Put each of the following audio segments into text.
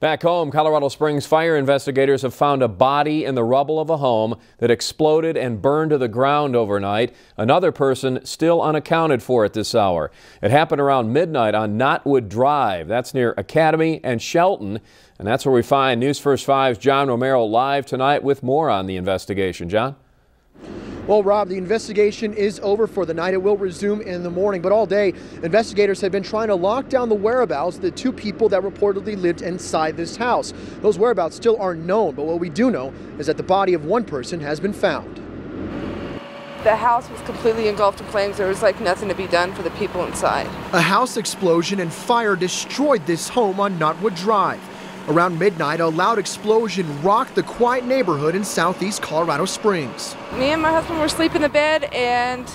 Back home, Colorado Springs fire investigators have found a body in the rubble of a home that exploded and burned to the ground overnight. Another person still unaccounted for at this hour. It happened around midnight on Knotwood Drive. That's near Academy and Shelton. And that's where we find News First 5's John Romero live tonight with more on the investigation. John? Well, Rob, the investigation is over for the night. It will resume in the morning, but all day, investigators have been trying to lock down the whereabouts of the two people that reportedly lived inside this house. Those whereabouts still aren't known, but what we do know is that the body of one person has been found. The house was completely engulfed in flames. There was like nothing to be done for the people inside. A house explosion and fire destroyed this home on Knotwood Drive. Around midnight, a loud explosion rocked the quiet neighborhood in southeast Colorado Springs. Me and my husband were sleeping in bed and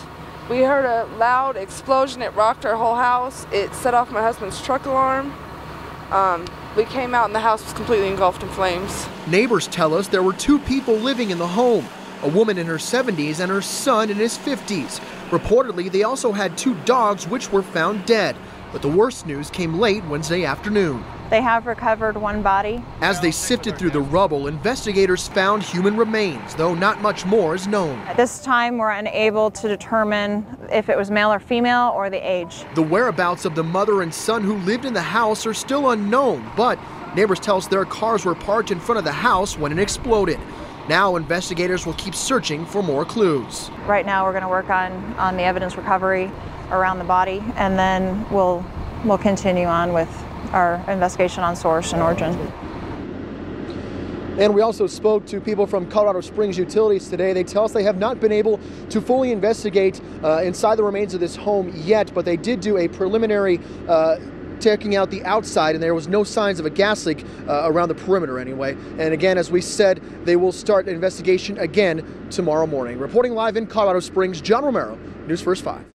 we heard a loud explosion. It rocked our whole house. It set off my husband's truck alarm. We came out and the house was completely engulfed in flames. Neighbors tell us there were two people living in the home, a woman in her 70s and her son in his 50s. Reportedly, they also had two dogs which were found dead. But the worst news came late Wednesday afternoon. They have recovered one body. As they sifted through the rubble, investigators found human remains, though not much more is known. At this time, we're unable to determine if it was male or female or the age. The whereabouts of the mother and son who lived in the house are still unknown, but neighbors tell us their cars were parked in front of the house when it exploded. Now investigators will keep searching for more clues. Right now we're going to work on the evidence recovery around the body, and then we'll continue on with our investigation on source and origin. And we also spoke to people from Colorado Springs Utilities today. They tell us they have not been able to fully investigate inside the remains of this home yet, but they did do a preliminary checking out the outside, and there was no signs of a gas leak around the perimeter anyway. And again, as we said, they will start an investigation again tomorrow morning. Reporting live in Colorado Springs, John Romero, News First 5.